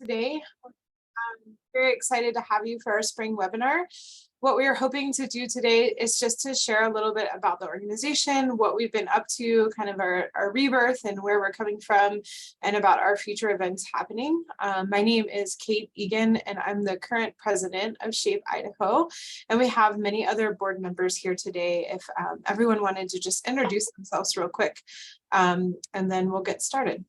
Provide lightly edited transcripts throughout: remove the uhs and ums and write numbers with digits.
Today. I'm very excited to have you for our spring webinar. What we are hoping to do today is just to share a little bit about the organization, what we've been up to, kind of our rebirth and where we're coming from, and about our future events happening. My name is Kate Egan, and I'm the current president of SHAPE Idaho. And we have many other board members here today. If everyone wanted to just introduce themselves real quick, and then we'll get started.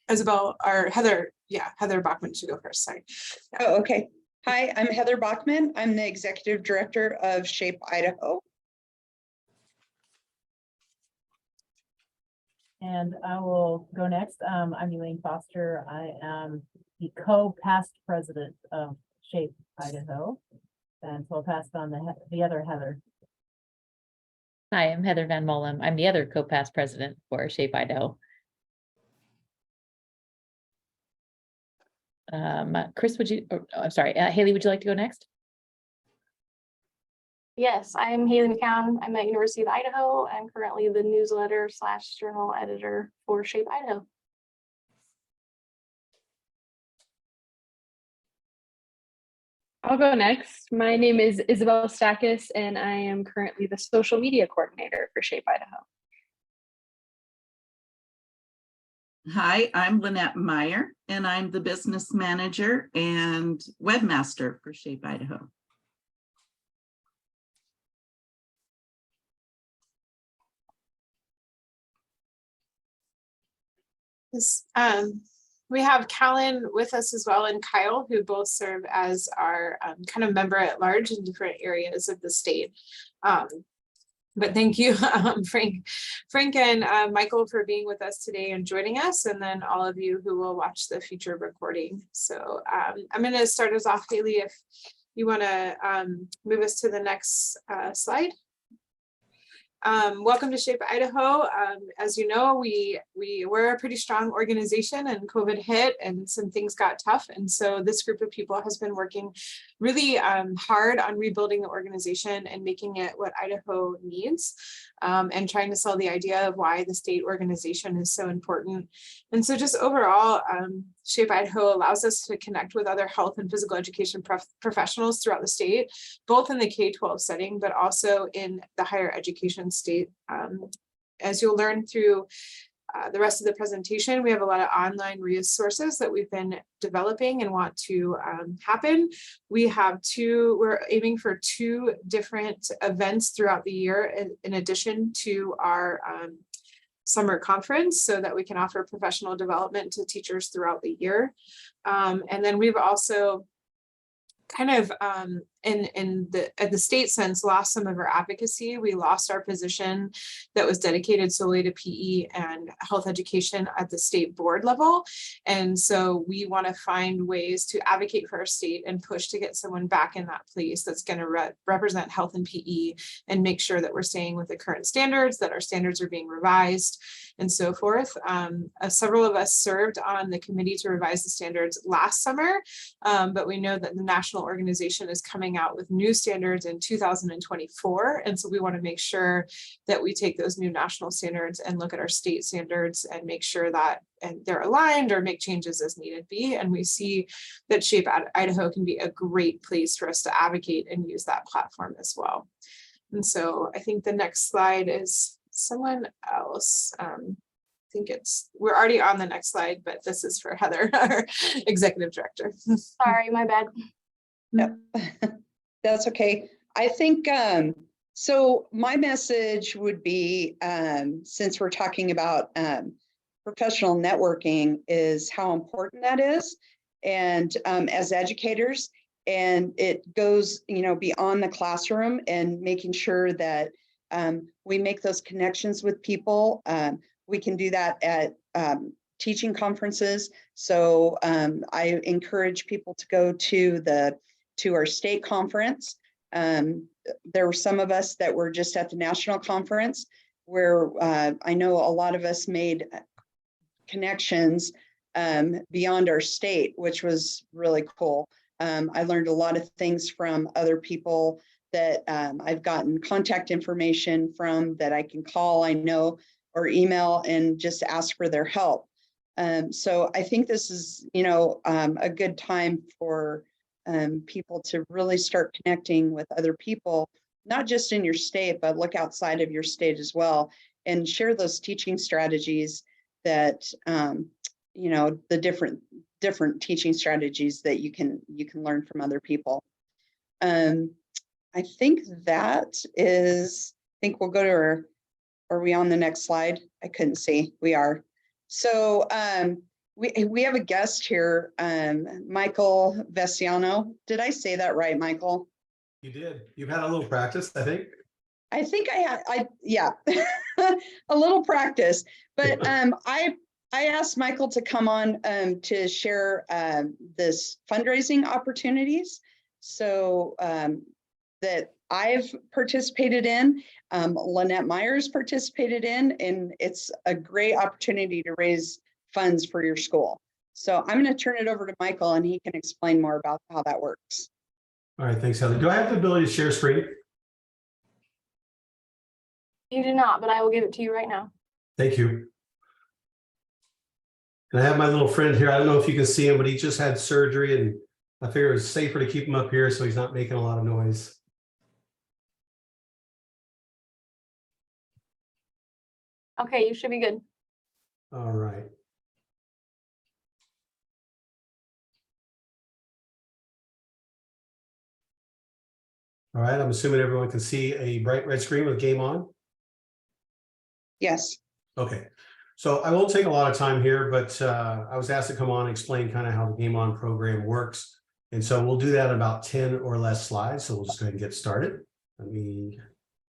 Isabel or Heather, Heather Bachman should go first, sorry. Oh, okay. Hi, I'm Heather Bachman. I'm the executive director of SHAPE Idaho. And I will go next. I'm Elaine Foster. I am the co-past president of SHAPE Idaho. And so I'll pass on the other Heather. Hi, I'm Heather Van Mollem. I'm the other co-past president for SHAPE Idaho. Chris, I'm sorry, Haley, would you like to go next? Yes, I'm Haley McCown. I'm at University of Idaho. I'm currently the newsletter / journal editor for SHAPE Idaho. I'll go next. My name is Isabel Stakis, and I am currently the social media coordinator for SHAPE Idaho. Hi, I'm Lynette Meyer, and I'm the business manager and webmaster for SHAPE Idaho. We have Callan with us as well, and Kyle, who both serve as our kind of member at large in different areas of the state. But thank you, Frank and Michael for being with us today and joining us, and then all of you who will watch the future recording. So I'm going to start us off, Haley, if you want to move us to the next slide. Welcome to SHAPE Idaho. As you know, we were a pretty strong organization, and COVID hit and some things got tough. And so this group of people has been working really hard on rebuilding the organization and making it what Idaho needs, and trying to sell the idea of why the state organization is so important. And so just overall, SHAPE Idaho allows us to connect with other health and physical education professionals throughout the state, both in the K-12 setting, but also in the higher education state. As you'll learn through the rest of the presentation, we have a lot of online resources that we've been developing and want to happen. We're aiming for 2 different events throughout the year in addition to our summer conference, so that we can offer professional development to teachers throughout the year. And then we've also kind of at the state sense lost some of our advocacy. We lost our position that was dedicated solely to PE and health education at the state board level. And so we want to find ways to advocate for our state and push to get someone back in that place that's going to represent health and PE and make sure that we're staying with the current standards, that our standards are being revised, and so forth. Several of us served on the committee to revise the standards last summer, but we know that the national organization is coming out with new standards in 2024. And so we want to make sure that we take those new national standards and look at our state standards and make sure that they're aligned or make changes as needed be. And we see that SHAPE Idaho can be a great place for us to advocate and use that platform as well. And so I think the next slide is someone else. I think we're already on the next slide, but this is for Heather, our executive director. Sorry, my bad. Yep. That's okay. I think, so my message would be, since we're talking about professional networking, is how important that is. And as educators, and it goes, beyond the classroom, and making sure that we make those connections with people. We can do that at teaching conferences. So I encourage people to go to our state conference. There were some of us that were just at the national conference, where I know a lot of us made connections beyond our state, which was really cool. I learned a lot of things from other people that I've gotten contact information from, that I can call, or email and just ask for their help. So I think this is, you know, a good time for people to really start connecting with other people, not just in your state, but look outside of your state as well, and share those teaching strategies that, you know, the different teaching strategies that you can learn from other people. I think that is, I think we'll go to our, are we on the next slide? I couldn't see. We are. So we have a guest here, Michael Vesiano. Did I say that right, Michael? You did. You've had a little practice, I think. I think yeah, a little practice, but I asked Michael to come on to share this fundraising opportunities. So that I've participated in, Lynette Myers participated in, and it's a great opportunity to raise funds for your school. So I'm going to turn it over to Michael and he can explain more about how that works. All right, thanks, Heather. Do I have the ability to share screen? You do not, but I will give it to you right now. Thank you. And I have my little friend here. I don't know if you can see him, but he just had surgery and I figure it's safer to keep him up here so he's not making a lot of noise. Okay, you should be good. All right. All right, I'm assuming everyone can see a bright red screen with game on. Yes. Okay, so I won't take a lot of time here, but I was asked to come on and explain kind of how the Game On program works. And so we'll do that in about 10 or less slides. So we'll just go ahead and get started. Let me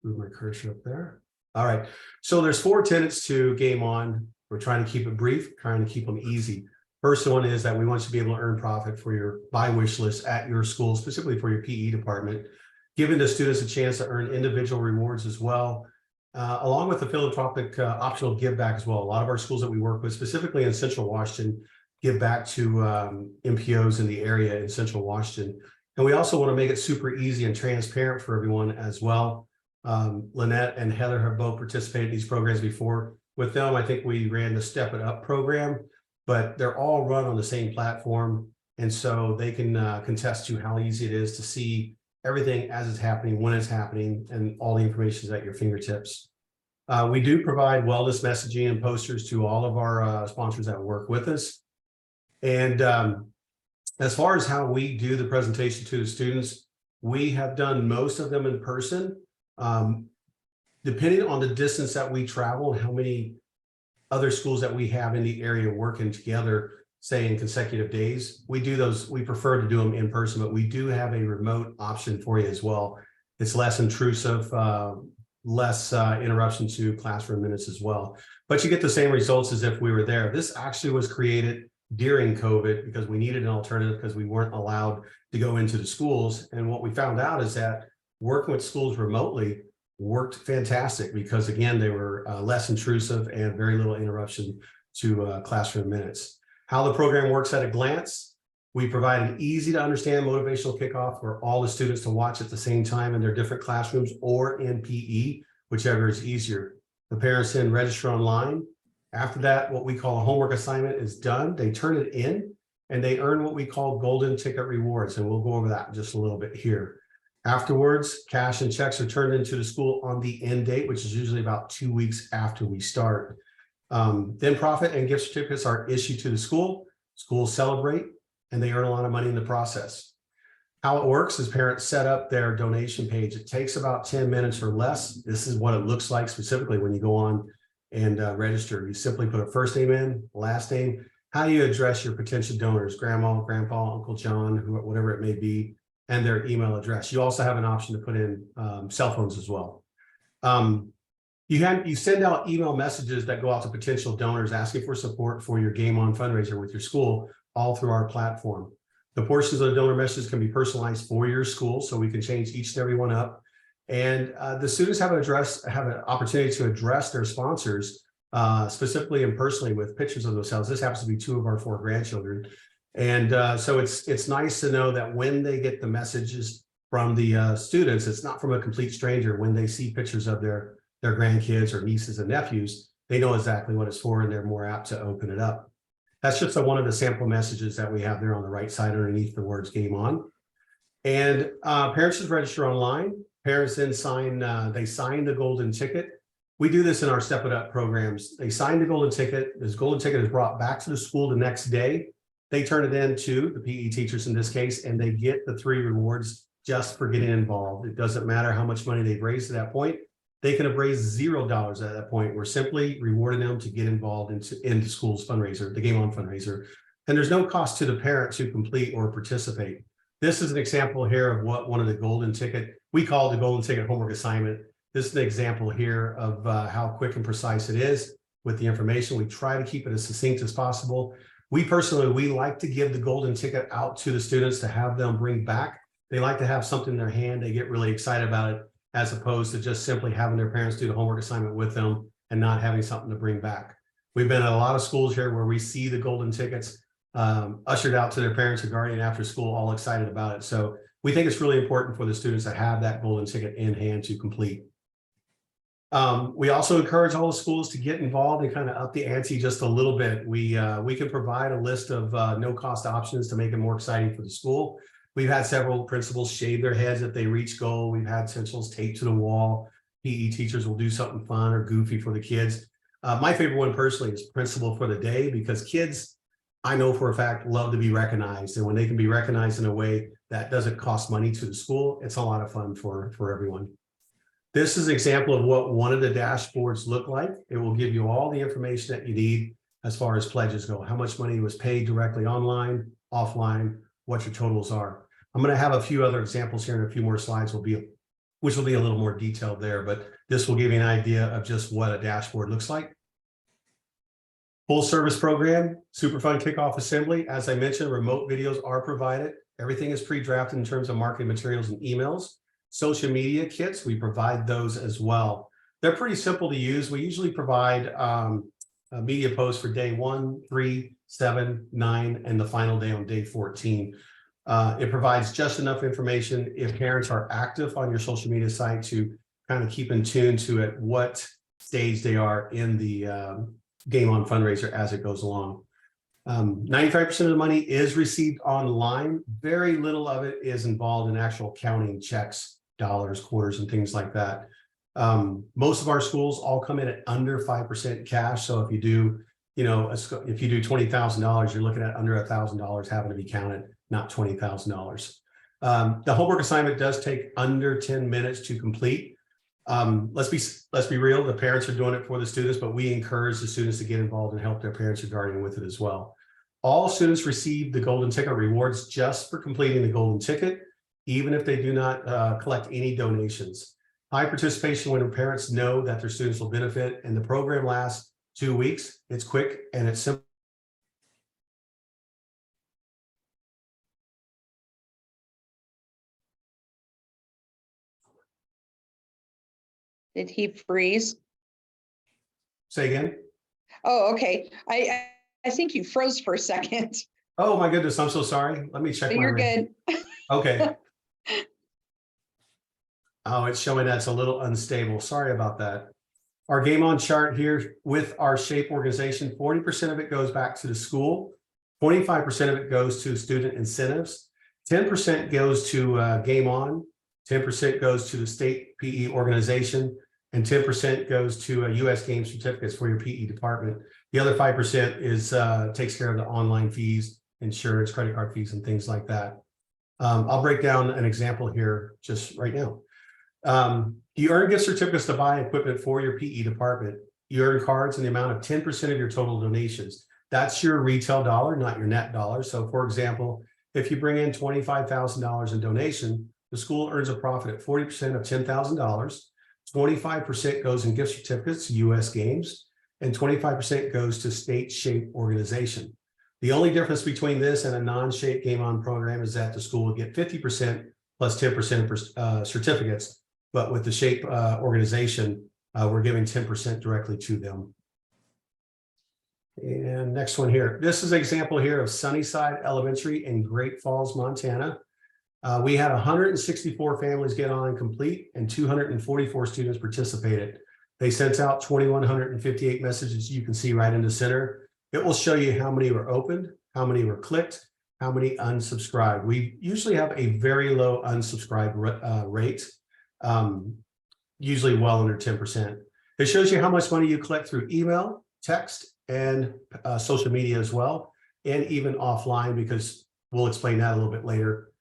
move my cursor up there. All right, so there's 4 tenets to Game On. We're trying to keep it brief, trying to keep them easy. First one is that we want you to be able to earn profit for your buy wish list at your school, specifically for your PE department, giving the students a chance to earn individual rewards as well, along with the philanthropic optional give back as well. A lot of our schools that we work with, specifically in Central Washington, give back to MPOs in the area in Central Washington. And we also want to make it super easy and transparent for everyone as well. Lynette and Heather have both participated in these programs before. With them, I think we ran the Step It Up program, but they're all run on the same platform. And so they can contest to how easy it is to see everything as it's happening, when it's happening, and all the information is at your fingertips. We do provide wellness messaging and posters to all of our sponsors that work with us. And as far as how we do the presentation to the students, we have done most of them in person. Depending on the distance that we travel, how many other schools that we have in the area working together, say in consecutive days, we do those. We prefer to do them in person, but we do have a remote option for you as well. It's less intrusive, less interruption to classroom minutes as well, but you get the same results as if we were there. This actually was created during COVID because we needed an alternative because we weren't allowed to go into the schools. And what we found out is that working with schools remotely worked fantastic because, again, they were less intrusive and very little interruption to classroom minutes. How the program works at a glance: we provide an easy to understand motivational kickoff for all the students to watch at the same time in their different classrooms or in PE, whichever is easier. The parents then register online. After that, what we call a homework assignment is done. They turn it in and they earn what we call golden ticket rewards. And we'll go over that in just a little bit here. Afterwards, cash and checks are turned into the school on the end date, which is usually about 2 weeks after we start. Then profit and gift certificates are issued to the school. Schools celebrate and they earn a lot of money in the process. How it works is parents set up their donation page. It takes about 10 minutes or less. This is what it looks like specifically when you go on and register. You simply put a first name in, last name, how you address your potential donors, grandma, grandpa, Uncle John, whatever it may be, and their email address. You also have an option to put in cell phones as well. You send out email messages that go out to potential donors asking for support for your Game On fundraiser with your school, all through our platform. The portions of the donor messages can be personalized for your school, so we can change each and every one up. And the students have an opportunity to address their sponsors specifically and personally with pictures of themselves. This happens to be 2 of our 4 grandchildren. And so it's nice to know that when they get the messages from the students, it's not from a complete stranger. When they see pictures of their grandkids or nieces and nephews, they know exactly what it's for and they're more apt to open it up. That's just one of the sample messages that we have there on the right side underneath the words game on. And parents just register online. Parents then sign, they sign the golden ticket. We do this in our Step It Up programs. They sign the golden ticket. This golden ticket is brought back to the school the next day. They turn it in to the PE teachers in this case, and they get the 3 rewards just for getting involved. It doesn't matter how much money they've raised at that point. They can have raised $0 at that point. We're simply rewarding them to get involved into school's fundraiser, the Game On fundraiser. And there's no cost to the parent to complete or participate. This is an example here of what one of the golden ticket, we call it the golden ticket homework assignment. This is an example here of how quick and precise it is with the information. We try to keep it as succinct as possible. We like to give the golden ticket out to the students to have them bring back. They like to have something in their hand. They get really excited about it, as opposed to just simply having their parents do the homework assignment with them and not having something to bring back. We've been at a lot of schools here where we see the golden tickets ushered out to their parents or guardian after school, all excited about it. So we think it's really important for the students to have that golden ticket in hand to complete. We also encourage all the schools to get involved and kind of up the ante just a little bit. We can provide a list of no-cost options to make it more exciting for the school. We've had several principals shave their heads if they reach goal. We've had essentials taped to the wall. PE teachers will do something fun or goofy for the kids. My favorite one personally is principal for the day, because kids, I know for a fact, love to be recognized. And when they can be recognized in a way that doesn't cost money to the school, it's a lot of fun for everyone. This is an example of what one of the dashboards look like. It will give you all the information that you need as far as pledges go, how much money was paid directly online, offline, what your totals are. I'm going to have a few other examples here, and a few more slides which will be a little more detailed there, but this will give you an idea of just what a dashboard looks like. Full service program, super fun kickoff assembly. As I mentioned, remote videos are provided. Everything is pre-drafted in terms of marketing materials and emails. Social media kits, we provide those as well. They're pretty simple to use. We usually provide a media posts for day 1, 3, 7, 9, and the final day on day 14. It provides just enough information if parents are active on your social media site to kind of keep in tune to at what stage they are in the Game On fundraiser as it goes along. 95% of the money is received online. Very little of it is involved in actual counting checks, dollars, quarters, and things like that. Most of our schools all come in at under 5% cash. So if you do, if you do $20,000, you're looking at under $1,000 having to be counted, not $20,000. The homework assignment does take under 10 minutes to complete. Let's be real. The parents are doing it for the students, but we encourage the students to get involved and help their parents or guardian with it as well. All students receive the golden ticket rewards just for completing the golden ticket, even if they do not collect any donations. High participation when parents know that their students will benefit, and the program lasts 2 weeks. It's quick and it's simple. Did he freeze? Say again? Oh, okay. I think you froze for a second. Oh my goodness, I'm so sorry. Let me check. You're good. Okay. Oh, it's showing that's a little unstable. Sorry about that. Our Game On chart here with our SHAPE organization, 40% of it goes back to the school, 25% of it goes to student incentives, 10% goes to Game On, 10% goes to the state PE organization, and 10% goes to US Games certificates for your PE department. The other 5% is takes care of the online fees, insurance, credit card fees, and things like that. I'll break down an example here just right now. You earn gift certificates to buy equipment for your PE department. You earn cards in the amount of 10% of your total donations. That's your retail dollar, not your net dollar. So for example, if you bring in $25,000 in donation, the school earns a profit at 40% of $10,000. 25% goes in gift certificates to US Games, and 25% goes to state SHAPE organization. The only difference between this and a non-SHAPE Game On program is that the school will get 50% plus 10% certificates, but with the SHAPE organization, we're giving 10% directly to them. And next one here. This is an example here of Sunnyside Elementary in Great Falls, Montana. We had 164 families get on and complete, and 244 students participated. They sent out 2,158 messages. You can see right in the center. It will show you how many were opened, how many were clicked, how many unsubscribed. We usually have a very low unsubscribe rate, usually well under 10%. It shows you how much money you collect through email, text, and social media as well, and even offline, because we'll explain that a little bit later.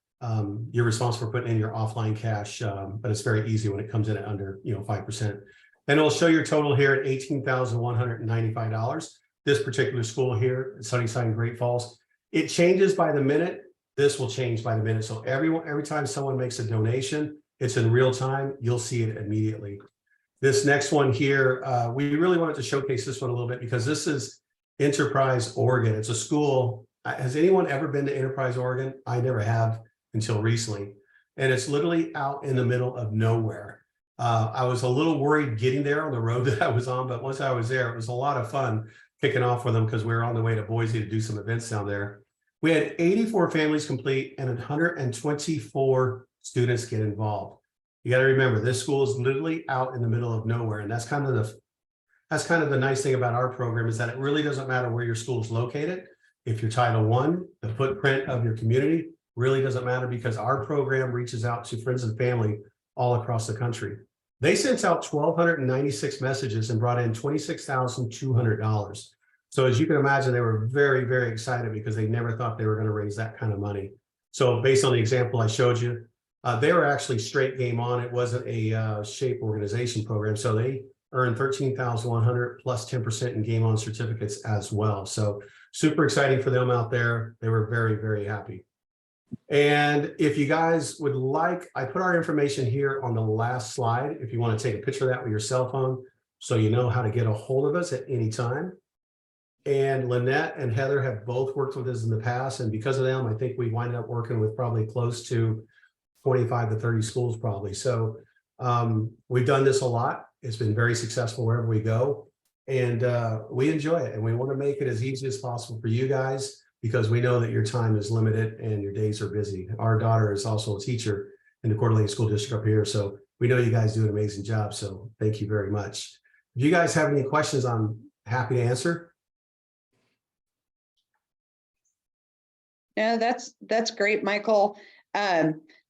You're responsible for putting in your offline cash, but it's very easy when it comes in at under 5%. Then it'll show your total here at $18,195. This particular school here, Sunnyside and Great Falls, it changes by the minute. This will change by the minute. So every time someone makes a donation, it's in real time. You'll see it immediately. This next one here, we really wanted to showcase this one a little bit because this is Enterprise, Oregon. It's a school. Has anyone ever been to Enterprise, Oregon? I never have until recently. And it's literally out in the middle of nowhere. I was a little worried getting there on the road that I was on, but once I was there, it was a lot of fun kicking off with them because we were on the way to Boise to do some events down there. We had 84 families complete and 124 students get involved. You got to remember, this school is literally out in the middle of nowhere, and that's kind of the nice thing about our program, is that it really doesn't matter where your school is located. If you're Title I, the footprint of your community really doesn't matter, because our program reaches out to friends and family all across the country. They sent out 1,296 messages and brought in $26,200. So as you can imagine, they were very, very excited because they never thought they were going to raise that kind of money. So based on the example I showed you, they were actually straight game on. It wasn't a SHAPE organization program. So they earned $13,100 plus 10% in game on certificates as well. So super exciting for them out there. They were very, very happy. And if you guys would like, I put our information here on the last slide if you want to take a picture of that with your cell phone so you know how to get a hold of us at any time. And Lynette and Heather have both worked with us in the past, and because of them, I think we wind up working with probably close to 25 to 30 schools probably. So we've done this a lot. It's been very successful wherever we go, and we enjoy it, and we want to make it as easy as possible for you guys, because we know that your time is limited and your days are busy. Our daughter is also a teacher in the Coeur d'Alene School District up here, so we know you guys do an amazing job, so thank you very much. If you guys have any questions, I'm happy to answer. Yeah, that's great, Michael.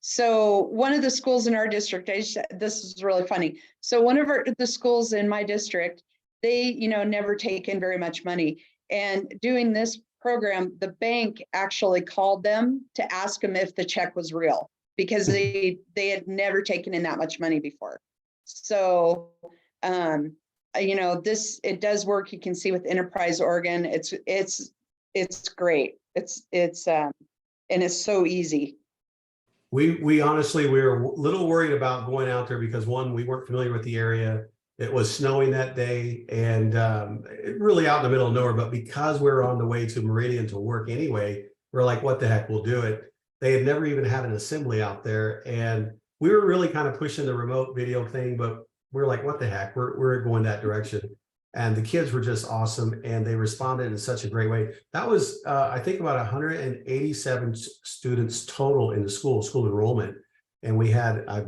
So one of the schools in our district, this is really funny. So one of the schools in my district, they, never take in very much money. And doing this program, the bank actually called them to ask them if the check was real, because they had never taken in that much money before. So, it does work. You can see with Enterprise Oregon, it's great. And it's so easy. We honestly, we were a little worried about going out there because, one, we weren't familiar with the area. It was snowing that day, and really out in the middle of nowhere. But because we were on the way to Meridian to work anyway, we're like, what the heck, we'll do it. They had never even had an assembly out there, and we were really kind of pushing the remote video thing, but we're like, what the heck, we're going that direction. And the kids were just awesome, and they responded in such a great way. That was, I think, about 187 students total in the school enrollment. And we had, I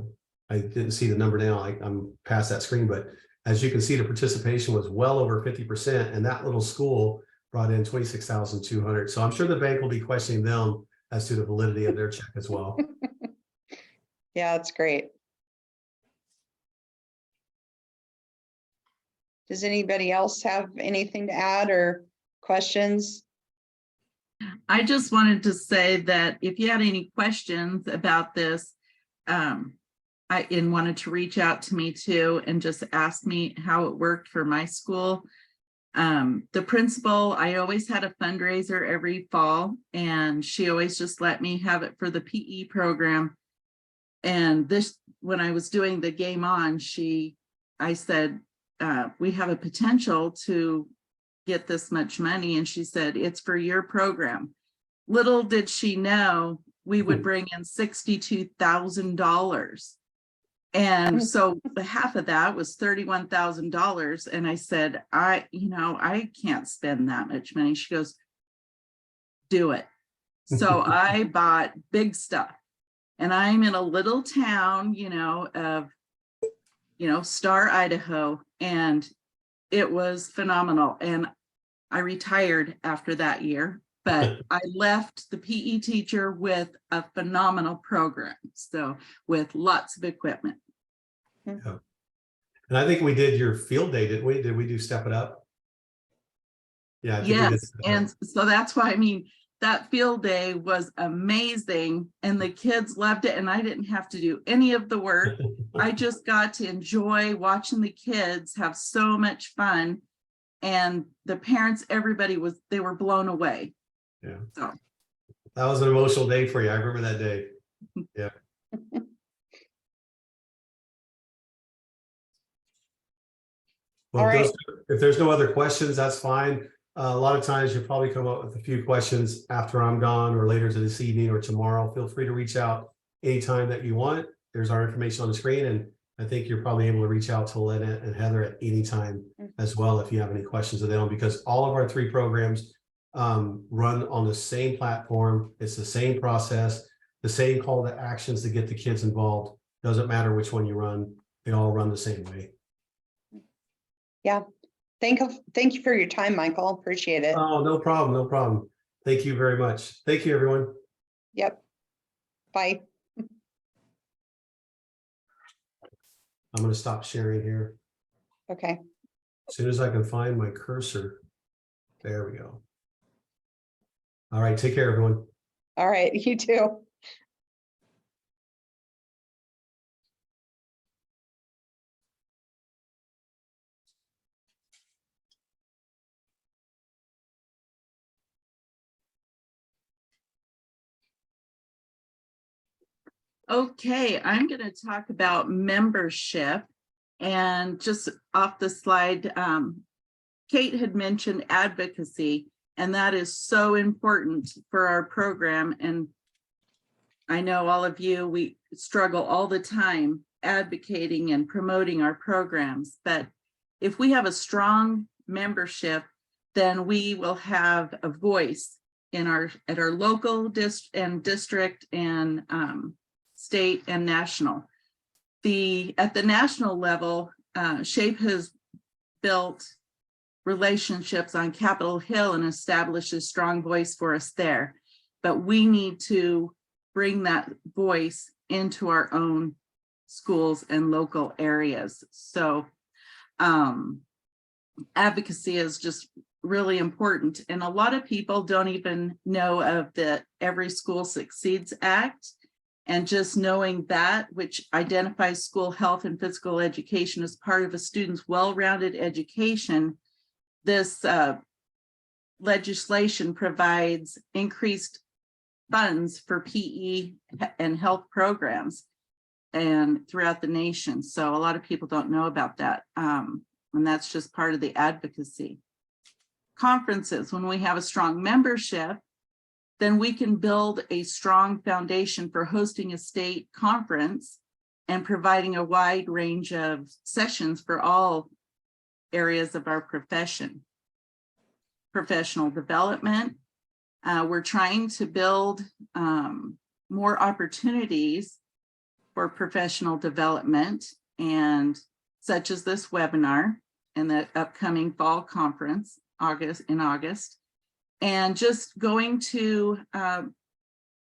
didn't see the number now, I'm past that screen, but as you can see, the participation was well over 50%, and that little school brought in 26,200. So I'm sure the bank will be questioning them as to the validity of their check as well. Yeah, it's great. Does anybody else have anything to add or questions? I just wanted to say that if you had any questions about this, I wanted to reach out to me too and just ask me how it worked for my school. The principal, I always had a fundraiser every fall, and she always just let me have it for the PE program. And this, when I was doing the game on, I said, we have a potential to get this much money. And she said, it's for your program. Little did she know we would bring in $62,000. And so the half of that was $31,000. And I said, I can't spend that much money. She goes, do it. So I bought big stuff, and I'm in a little town, of Star, Idaho, and it was phenomenal. And I retired after that year, but I left the PE teacher with a phenomenal program. So with lots of equipment. And I think we did your field day, didn't we? Did we do Step It Up? Yeah, I think we did. Yes, and so that's why, I mean, that field day was amazing and the kids loved it and I didn't have to do any of the work. I just got to enjoy watching the kids have so much fun, and the parents, everybody they were blown away. Yeah. So That was an emotional day for you. I remember that day. Yeah. Well, All right. if there's no other questions, that's fine. A lot of times you'll probably come up with a few questions after I'm gone or later this evening or tomorrow. Feel free to reach out anytime that you want. There's our information on the screen, and I think you're probably able to reach out to Lynette and Heather at any time as well if you have any questions of them, because all of our 3 programs run on the same platform. It's the same process, the same call to actions to get the kids involved. Doesn't matter which one you run, they all run the same way. Yeah. Thank you for your time, Michael. Appreciate it. Oh, no problem. No problem. Thank you very much. Thank you, everyone. Yep. Bye. I'm going to stop sharing here. Okay. As soon as I can find my cursor. There we go. All right. Take care, everyone. All right. You too. okay, I'm going to talk about membership, and just off the slide, Kate had mentioned advocacy, and that is so important for our program. And I know all of you, we struggle all the time advocating and promoting our programs, but if we have a strong membership, then we will have a voice in at our local district and state and national. At the national level, SHAPE has built relationships on Capitol Hill and established a strong voice for us there. But we need to bring that voice into our own schools and local areas. So advocacy is just really important. And a lot of people don't even know of the Every School Succeeds Act. And just knowing that, which identifies school health and physical education as part of a student's well-rounded education, this legislation provides increased funds for PE and health programs and throughout the nation. So a lot of people don't know about that. And that's just part of the advocacy. Conferences, when we have a strong membership, then we can build a strong foundation for hosting a state conference and providing a wide range of sessions for all areas of our profession. Professional development, we're trying to build more opportunities for professional development, and such as this webinar and the upcoming fall conference in August. And just going to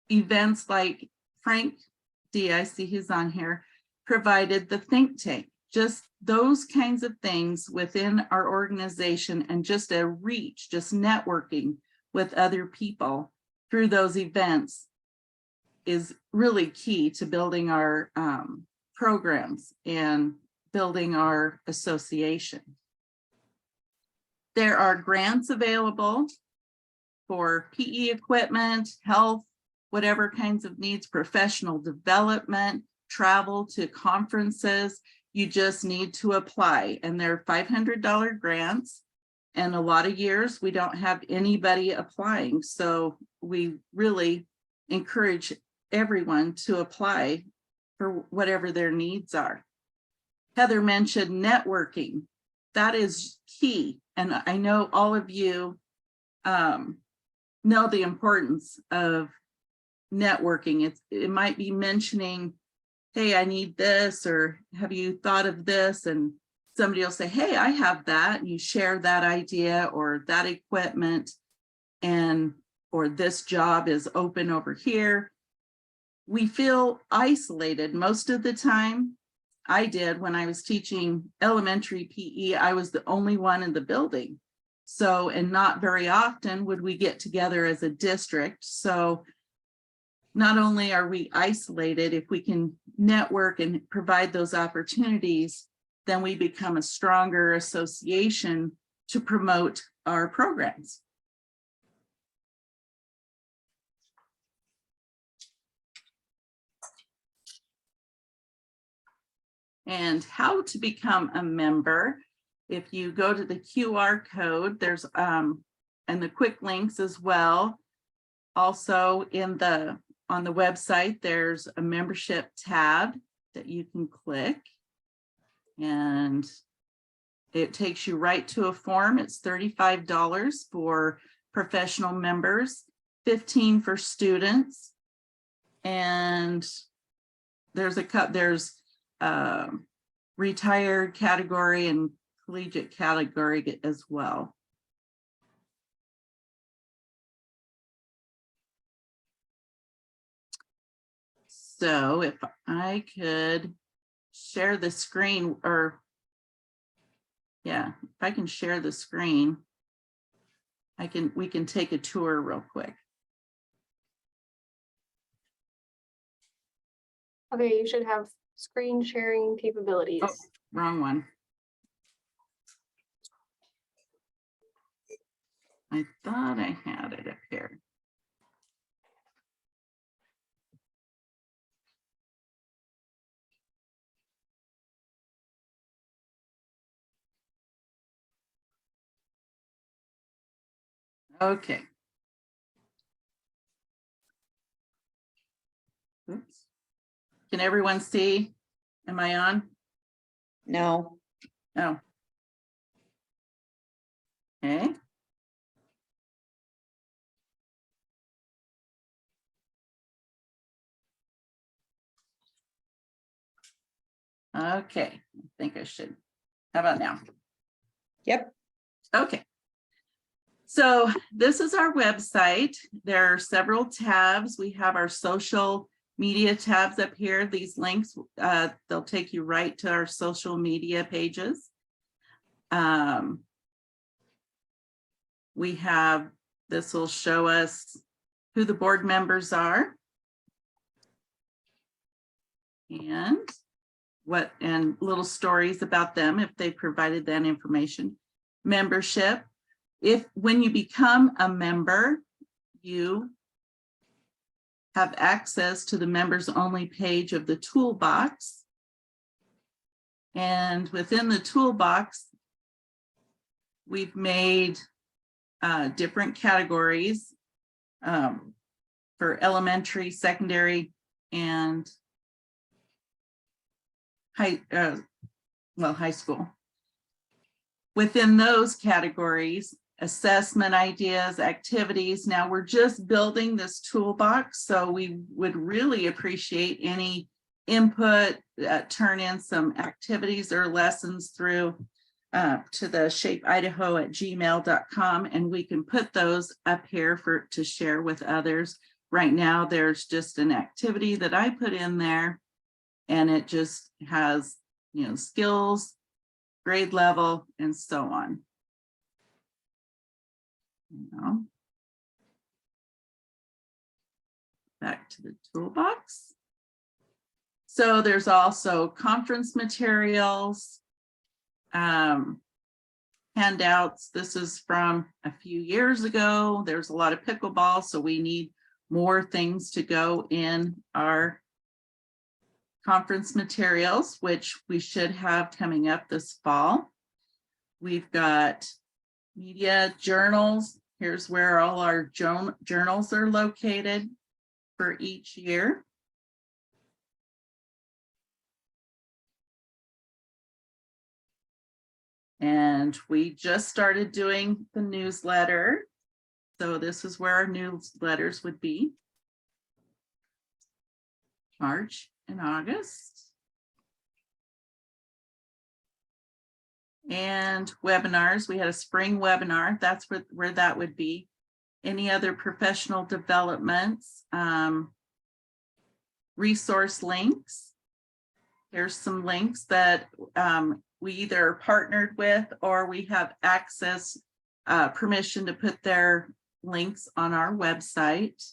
events like Frank D, I see he's on here, provided the think tank, just those kinds of things within our organization, and just a reach, just networking with other people through those events is really key to building our programs and building our association. There are grants available for PE equipment, health, whatever kinds of needs, professional development, travel to conferences. You just need to apply, and they're $500 grants. And a lot of years we don't have anybody applying. So we really encourage everyone to apply for whatever their needs are. Heather mentioned networking. That is key. And I know all of you know the importance of networking. It might be mentioning, hey, I need this, or have you thought of this? And somebody will say, hey, I have that, and you share that idea or that equipment, and or this job is open over here. We feel isolated most of the time. I did when I was teaching elementary PE. I was the only one in the building. So, and not very often would we get together as a district. So not only are we isolated, if we can network and provide those opportunities, then we become a stronger association to promote our programs. And how to become a member. If you go to the QR code, there's and the quick links as well. Also on the website, there's a membership tab that you can click, and it takes you right to a form. It's $35 for professional members, $15 for students, and there's retired category and collegiate category as well. So if I could share the screen, or yeah, if I can share the screen, we can take a tour real quick. Okay, you should have screen sharing capabilities. Oh, wrong one. I thought I had it up here. Okay. Oops. Can everyone see? Am I on? No. Oh. Okay. Okay, I think I should. How about now? Yep. Okay. So this is our website. There are several tabs. We have our social media tabs up here. These links, they'll take you right to our social media pages. We have, this will show us who the board members are and little stories about them if they provided that information. Membership. When you become a member, you have access to the members only page of the toolbox. And within the toolbox, we've made different categories for elementary, secondary, and high school. Within those categories, assessment ideas, activities. Now we're just building this toolbox, so we would really appreciate any input, turn in some activities or lessons through to the shapeidaho@gmail.com, and we can put those up here to share with others. Right now, there's just an activity that I put in there, and it just has, skills, grade level, and so on. Back to the toolbox. So there's also conference materials, handouts. This is from a few years ago. There's a lot of pickleball, so we need more things to go in our conference materials, which we should have coming up this fall. We've got media journals. Here's where all our journals are located for each year. And we just started doing the newsletter. So this is where our newsletters would be. March and August. And webinars, we had a spring webinar. That's where that would be. Any other professional developments, resource links. Here's some links that we either partnered with or we have access, permission to put their links on our website.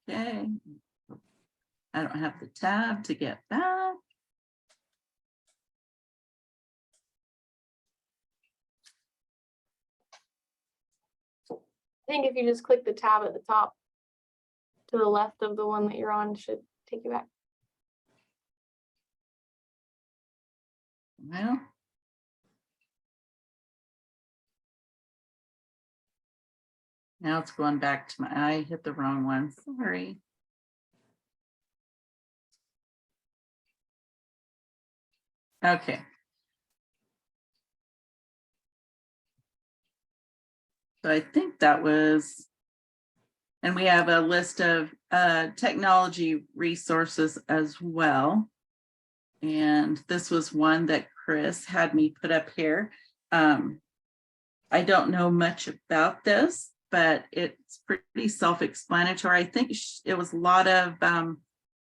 Okay. I don't have the tab to get back. I think if you just click the tab at the top to the left of the one that you're on, should take you back. Well. Now it's going back to I hit the wrong one, sorry. Okay. So I think that was, and we have a list of technology resources as well. And this was one that Chris had me put up here. I don't know much about this, but it's pretty self-explanatory. I think it was a lot of,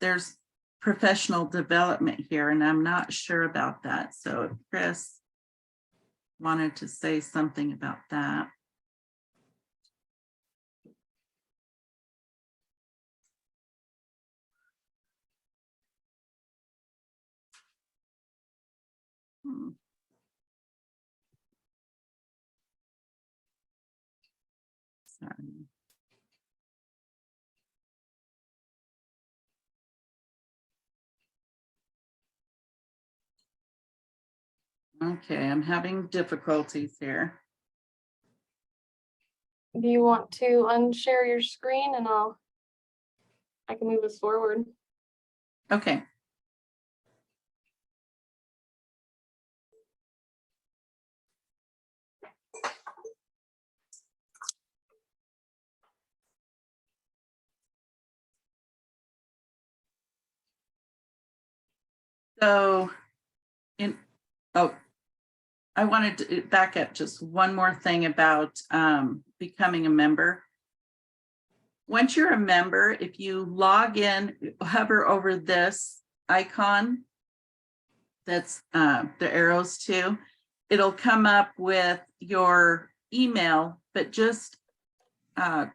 there's professional development here, and I'm not sure about that. So Chris wanted to say something about that. Sorry. Okay, I'm having difficulties here. Do you want to unshare your screen and I can move us forward? Okay. So, I wanted to back up just one more thing about becoming a member. Once you're a member, if you log in, hover over this icon, that's the arrows to, it'll come up with your email, but just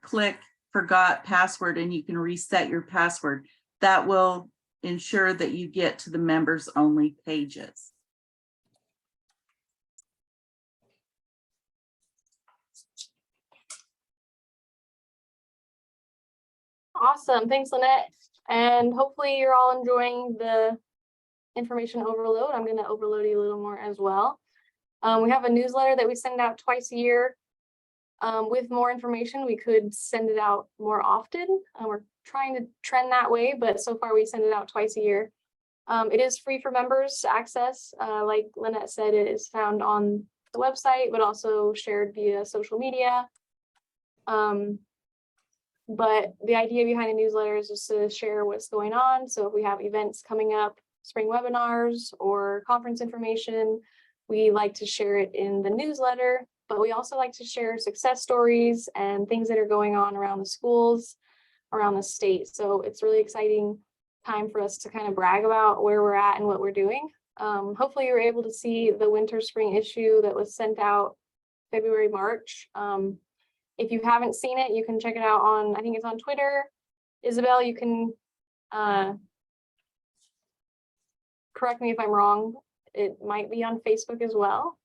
click forgot password and you can reset your password. That will ensure that you get to the members only pages. Awesome, thanks Lynette. And hopefully you're all enjoying the information overload. I'm gonna overload you a little more as well. We have a newsletter that we send out twice a year. With more information, we could send it out more often. We're trying to trend that way, but so far we send it out twice a year. It is free for members to access. Like Lynette said, it is found on the website, but also shared via social media. But the idea behind the newsletter is just to share what's going on. So if we have events coming up, spring webinars or conference information, we like to share it in the newsletter, but we also like to share success stories and things that are going on around the schools, around the state. So it's really exciting time for us to kind of brag about where we're at and what we're doing. Hopefully you were able to see the winter spring issue that was sent out February, March. If you haven't seen it, you can check it out on, I think it's on Twitter. Isabel, you can correct me if I'm wrong. It might be on Facebook as well.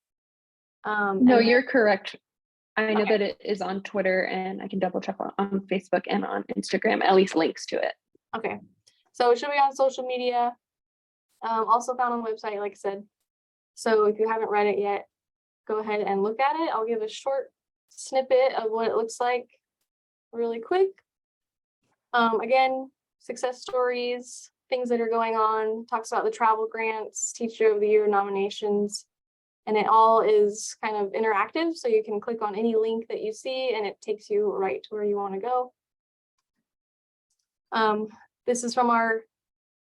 No, you're correct. I know that it is on Twitter, and I can double check on Facebook and on Instagram, at least links to it. Okay, so it should be on social media. Also found on the website, like I said. So if you haven't read it yet, go ahead and look at it. I'll give a short snippet of what it looks like really quick. Again, success stories, things that are going on, talks about the travel grants, Teacher of the Year nominations, and it all is kind of interactive. So you can click on any link that you see and it takes you right to where you want to go. This is from our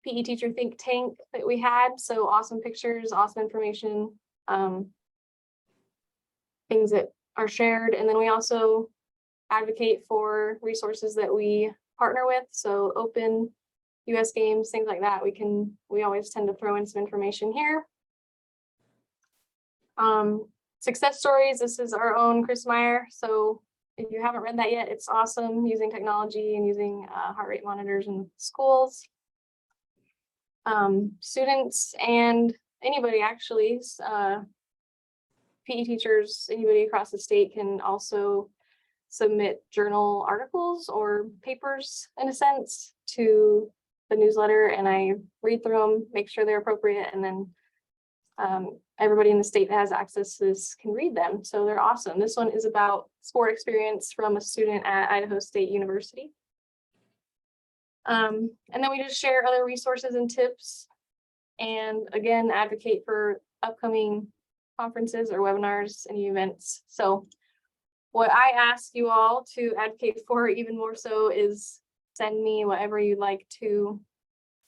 PE teacher think tank that we had. So awesome pictures, awesome information, things that are shared. And then we also advocate for resources that we partner with. So open US games, things like that. We always tend to throw in some information here. Success stories. This is our own Chris Meyer. So if you haven't read that yet, it's awesome, using technology and using heart rate monitors in schools. Students and anybody actually, PE teachers, anybody across the state can also submit journal articles or papers in a sense to the newsletter, and I read through them, make sure they're appropriate, and then everybody in the state that has access to this can read them. So they're awesome. This one is about sport experience from a student at Idaho State University. And then we just share other resources and tips, and again, advocate for upcoming conferences or webinars and events. So what I ask you all to advocate for even more so is send me whatever you'd like to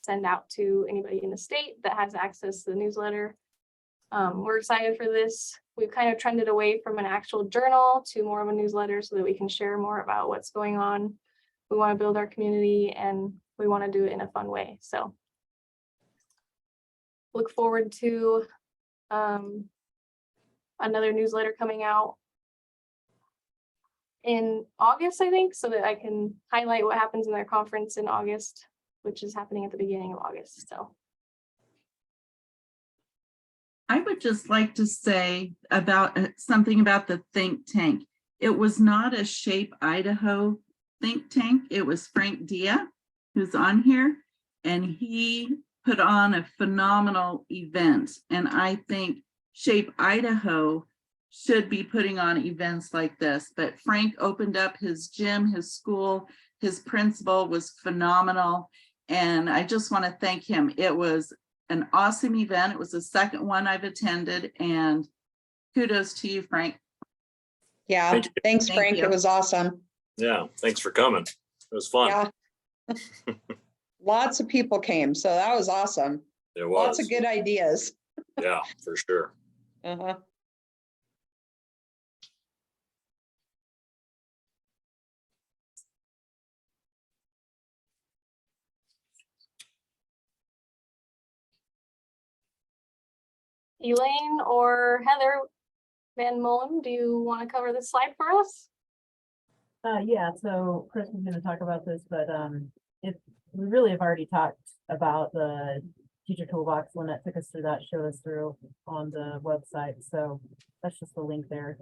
send out to anybody in the state that has access to the newsletter. We're excited for this. We've kind of trended away from an actual journal to more of a newsletter so that we can share more about what's going on. We want to build our community and we want to do it in a fun way. So look forward to another newsletter coming out in August, I think, so that I can highlight what happens in their conference in August, which is happening at the beginning of August. So I would just like to say about something about the think tank. It was not a Shape Idaho think tank. It was Frank Dia, who's on here, and he put on a phenomenal event. And I think Shape Idaho should be putting on events like this. But Frank opened up his gym, his school, his principal was phenomenal. And I just want to thank him. It was an awesome event. It was the second one I've attended, and kudos to you, Frank. Yeah, Thank you. thanks, Thank Frank. you. It was awesome. Yeah, thanks for coming. It was fun. Yeah. Lots of people came, so that was awesome. It Lots was. of good ideas. Yeah, for sure. Uh-huh. Elaine or Heather Van Molen, do you want to cover this slide for us? Yeah, so Chris was gonna talk about this, but if we really have already talked about the teacher toolbox. Lynette took us through that, showed us through on the website. So that's just the link there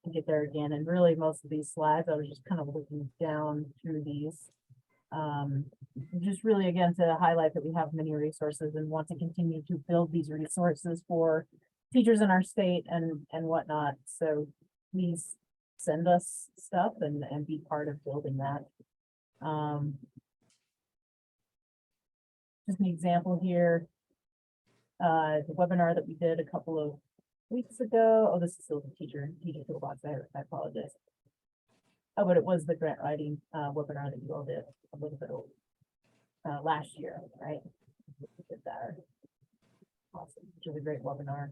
to get there again. And really most of these slides, I was just kind of looking down through these. Just really again to highlight that we have many resources and want to continue to build these resources for teachers in our state and whatnot. So please send us stuff and be part of building that. Just an example here. The webinar that we did a couple of weeks ago. Oh, this is still the teacher toolbox. I apologize. Oh, but it was the grant writing webinar that you all did a little bit last year, right? We did that. Awesome, which was a great webinar.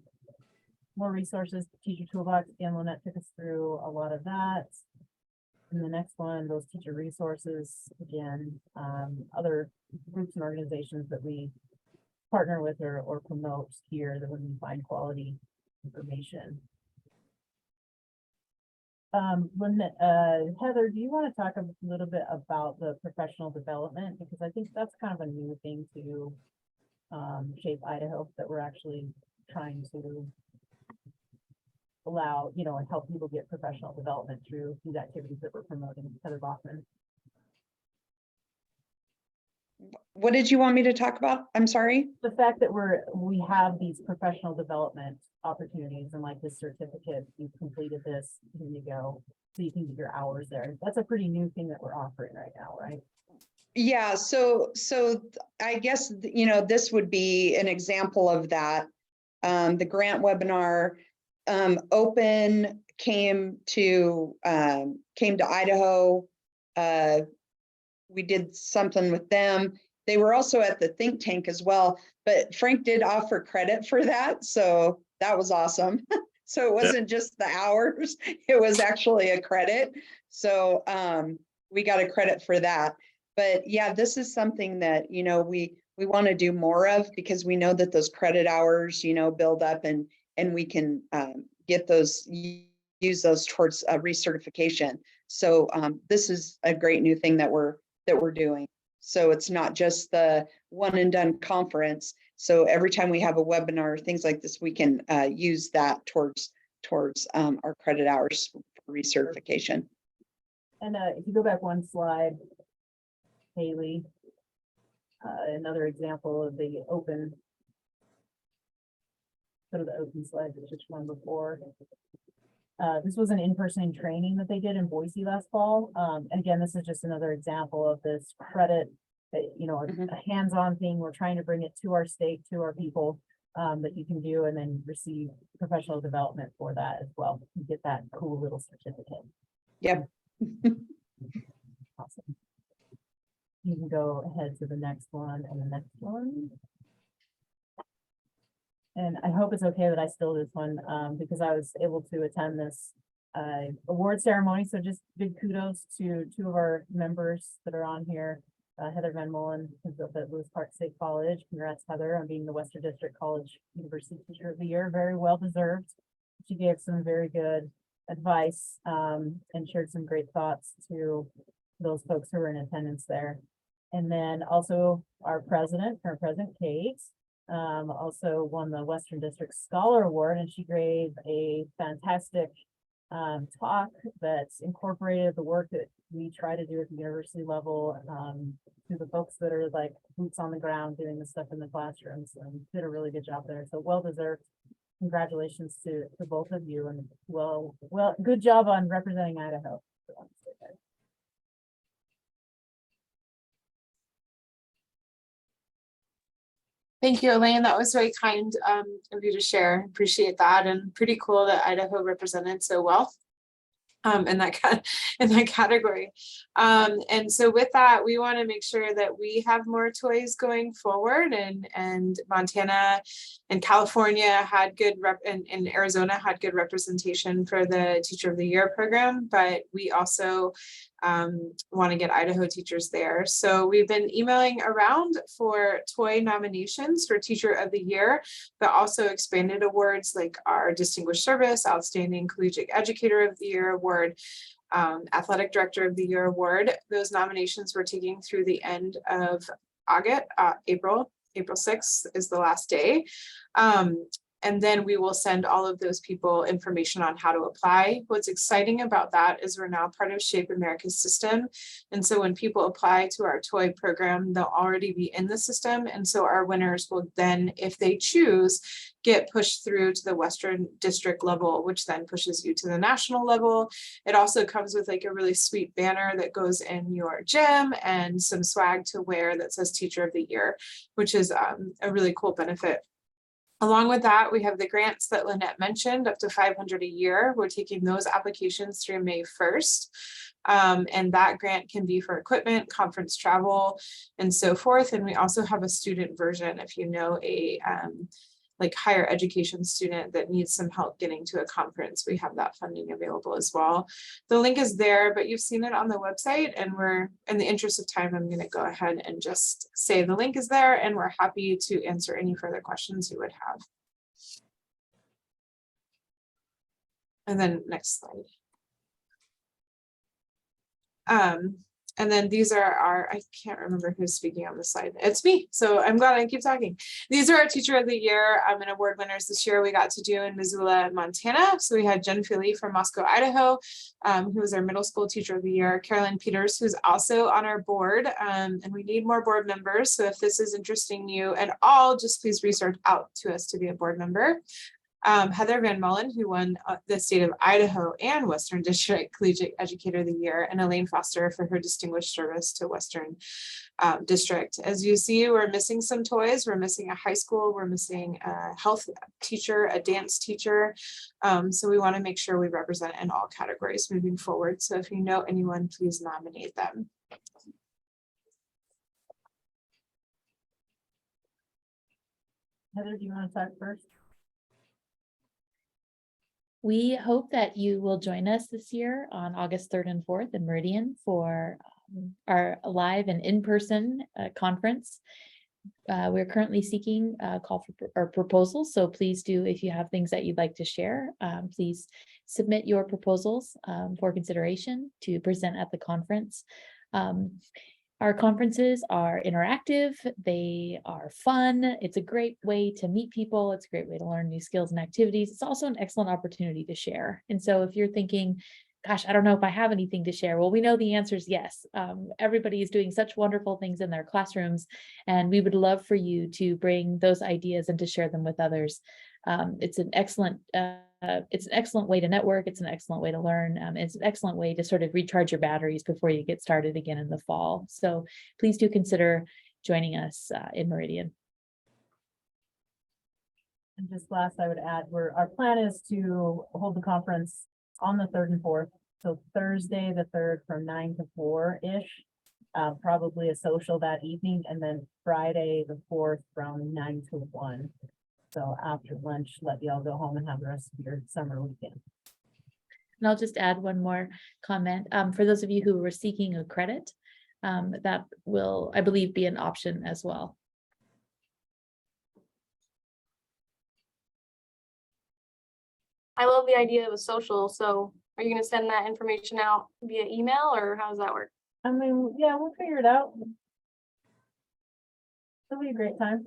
More resources, teacher toolbox. Again, Lynette took us through a lot of that. And the next one, those teacher resources, again, other groups and organizations that we partner with or promote here that we can find quality information. Lynette, Heather, do you want to talk a little bit about the professional development? Because I think that's kind of a new thing to Shape Idaho that we're actually trying to allow, and help people get professional development through these activities that we're promoting. Heather Bachman. What did you want me to talk about? I'm sorry. The fact that we have these professional development opportunities and like this certificate, you've completed this, here you go. So you can get your hours there. That's a pretty new thing that we're offering right now, right? Yeah, so I guess, this would be an example of that. The grant webinar, Open came to Idaho. We did something with them, they were also at the think tank as well, but Frank did offer credit for that. So that was awesome. So it wasn't just the hours, it was actually a credit. So we got a credit for that. But yeah, this is something that, you know, we want to do more of, because we know that those credit hours, you know, build up, and we can get those, use those towards recertification. So this is a great new thing that we're doing. So it's not just the one and done conference. So every time we have a webinar, things like this, we can use that towards our credit hours for recertification. And if you go back one slide, Haley, another example of the open, sort of the open slide, which one before. This was an in-person training that they did in Boise last fall. And again, this is just another example of this credit, that, you know, a hands-on thing. We're trying to bring it to our state, to our people, that you can do, and then receive professional development for that as well. You get that cool little certificate. Yep. Awesome. You can go ahead to the next one and the next one. And I hope it's okay that I still this one, because I was able to attend this award ceremony. So just big kudos to two of our members that are on here. Heather Van Molen, who's up at Lewis Park State College. Congrats, Heather, on being the Western District College University Teacher of the Year. Very well deserved. She gave some very good advice and shared some great thoughts to those folks who were in attendance there. And then also our president, current President Kate, also won the Western District Scholar Award, and she gave a fantastic talk that's incorporated the work that we try to do at the university level, to the folks that are like boots on the ground doing the stuff in the classrooms, and did a really good job there. So well deserved. Congratulations to both of you, and well, good job on representing Idaho. Thank you, Elaine. That was very kind of you to share. Appreciate that, and pretty cool that Idaho represented so well in that category. And so with that, we want to make sure that we have more toys going forward, and Montana and California had good and Arizona had good representation for the Teacher of the Year program, but we also want to get Idaho teachers there. So we've been emailing around for toy nominations for Teacher of the Year, but also expanded awards like our Distinguished Service, Outstanding Collegiate Educator of the Year Award, Athletic Director of the Year Award. Those nominations were taking through the end of August, April 6th is the last day. And then we will send all of those people information on how to apply. What's exciting about that is we're now part of Shape America's system. And so when people apply to our toy program, they'll already be in the system. And so our winners will then, if they choose, get pushed through to the Western District level, which then pushes you to the national level. It also comes with like a really sweet banner that goes in your gym and some swag to wear that says Teacher of the Year, which is a really cool benefit. Along with that, we have the grants that Lynette mentioned, up to $500 a year. We're taking those applications through May 1st. And that grant can be for equipment, conference travel, and so forth. And we also have a student version if you know a like higher education student that needs some help getting to a conference. We have that funding available as well. The link is there, but you've seen it on the website, and we're, in the interest of time, I'm going to go ahead and just say the link is there, and we're happy to answer any further questions you would have. And then next slide. And then these are our, I can't remember who's speaking on the slide. It's me, so I'm glad I keep talking. These are our Teacher of the Year and award winners this year we got to do in Missoula, Montana. So we had Jen Philly from Moscow, Idaho, who was our middle school Teacher of the Year. Carolyn Peters, who's also on our board, and we need more board members. So if this is interesting you at all, just please reach out to us to be a board member. Heather Van Molen, who won the state of Idaho and Western District Collegiate Educator of the Year, and Elaine Foster for her distinguished service to Western District. As you see, we're missing some toys. We're missing a high school. We're missing a health teacher, a dance teacher. So we want to make sure we represent in all categories moving forward. So if you know anyone, please nominate them. Heather, do you want to talk first? We hope that you will join us this year on August 3rd and 4th in Meridian for our live and in-person conference. We're currently seeking a call for proposals, so please do, if you have things that you'd like to share, please submit your proposals for consideration to present at the conference. Our conferences are interactive, they are fun, it's a great way to meet people, it's a great way to learn new skills and activities. It's also an excellent opportunity to share. And so if you're thinking, gosh, I don't know if I have anything to share, well, we know the answer is yes. Everybody is doing such wonderful things in their classrooms, and we would love for you to bring those ideas and to share them with others. It's an excellent way to network. It's an excellent way to learn. It's an excellent way to sort of recharge your batteries before you get started again in the fall. So please do consider joining us in Meridian. And just last, I would add, our plan is to hold the conference on the 3rd and 4th. So Thursday, the 3rd from 9 to 4-ish, probably a social that evening, and then Friday, the 4th from 9 to 1. So after lunch, let y'all go home and have the rest of your summer weekend. And I'll just add one more comment. For those of you who were seeking a credit, that will, I believe, be an option as well. I love the idea of a social. So are you going to send that information out via email, or how does that work? I mean, yeah, we'll figure it out. It'll be a great time.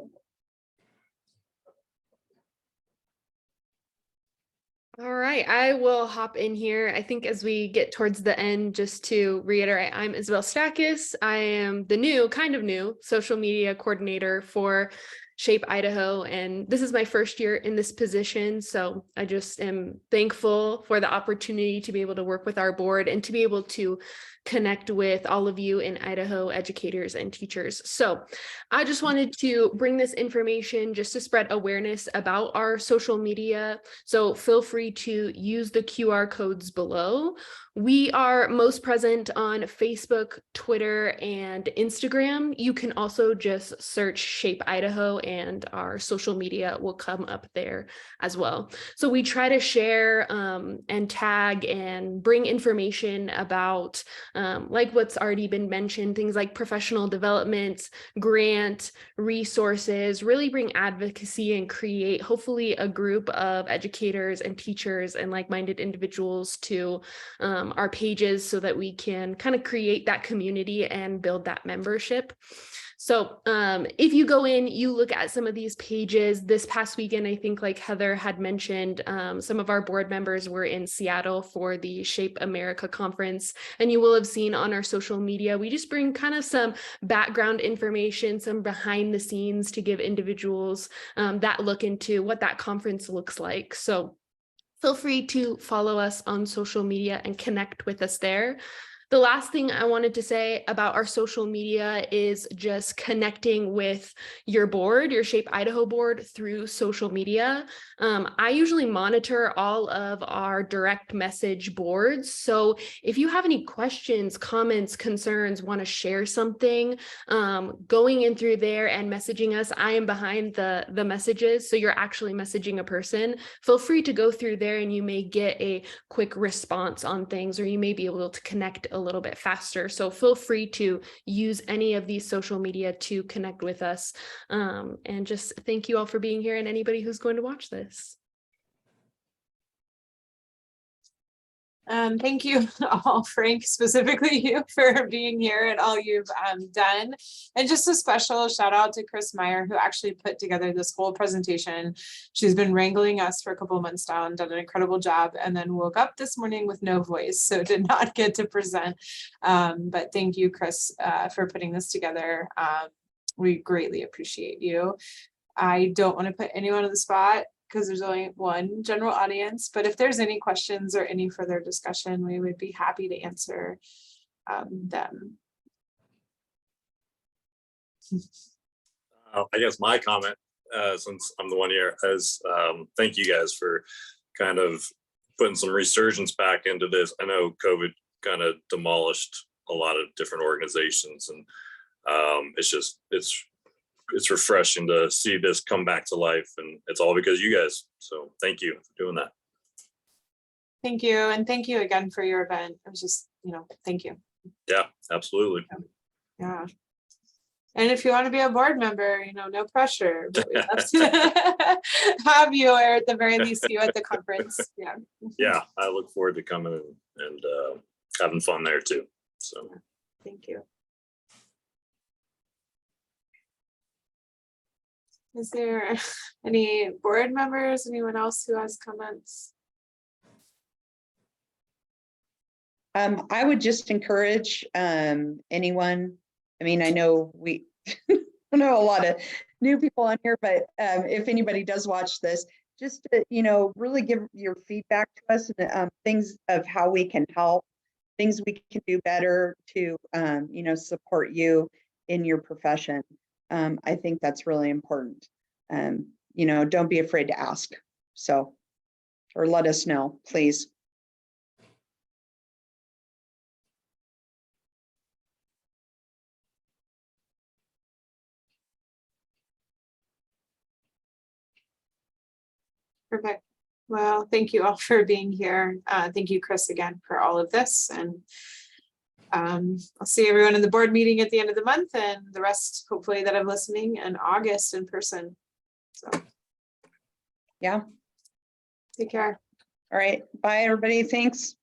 All right, I will hop in here. I think as we get towards the end, just to reiterate, I'm Isabel Stakis. I am the kind of new social media coordinator for Shape Idaho, and this is my first year in this position. So I just am thankful for the opportunity to be able to work with our board and to be able to connect with all of you in Idaho, educators and teachers. So I just wanted to bring this information just to spread awareness about our social media. So feel free to use the QR codes below. We are most present on Facebook, Twitter, and Instagram. You can also just search Shape Idaho and our social media will come up there as well. So we try to share and tag and bring information about like what's already been mentioned, things like professional development, grant, resources, really bring advocacy and create hopefully a group of educators and teachers and like-minded individuals to our pages so that we can kind of create that community and build that membership. So if you go in, you look at some of these pages this past weekend, I think like Heather had mentioned, some of our board members were in Seattle for the Shape America conference, and you will have seen on our social media, we just bring kind of some background information, some behind the scenes to give individuals that look into what that conference looks like. So feel free to follow us on social media and connect with us there. The last thing I wanted to say about our social media is just connecting with your board, your Shape Idaho board through social media. I usually monitor all of our direct message boards. So if you have any questions, comments, concerns, want to share something, going in through there and messaging us, I am behind the messages. So you're actually messaging a person. Feel free to go through there and you may get a quick response on things, or you may be able to connect a little bit faster. So feel free to use any of these social media to connect with us. And just thank you all for being here and anybody who's going to watch this. Thank you all, Frank, specifically you for being here and all you've done. And just a special shout out to Chris Meyer, who actually put together this whole presentation. She's been wrangling us for a couple of months now and done an incredible job, and then woke up this morning with no voice, so did not get to present. But thank you, Chris, for putting this together. We greatly appreciate you. I don't want to put anyone on the spot because there's only one general audience, but if there's any questions or any further discussion, we would be happy to answer them. I guess my comment, since I'm the one here, is thank you guys for kind of putting some resurgence back into this. I know COVID kind of demolished a lot of different organizations, and it's it's refreshing to see this come back to life, and it's all because of you guys. So thank you for doing that. Thank you. And thank you again for your event. It was just, thank you. Yeah, absolutely. Yeah. And if you want to be a board member, no pressure, but we'd love to have you, or at the very least see you at the conference. Yeah. Yeah, I look forward to coming and having fun there too. So Thank you. Is there any board members, anyone else who has comments? I would just encourage anyone. I mean, I know we I know a lot of new people on here, but if anybody does watch this, just to, really give your feedback to us and things of how we can help, things we can do better to, support you in your profession. I think that's really important. Don't be afraid to ask. So, or let us know, please. Perfect. Well, thank you all for being here. Thank you, Chris, again for all of this. And I'll see everyone in the board meeting at the end of the month, and the rest, hopefully, that I'm listening in August in person. So, yeah. Take care. All right. Bye, everybody. Thanks.